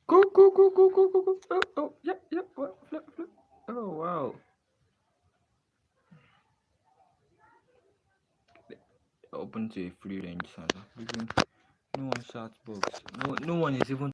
Go, go, go, go, go, go, go. Oh, yep, yep. What? Flip, flip. Oh, wow. Open to a free range server. No one shot box. No one is even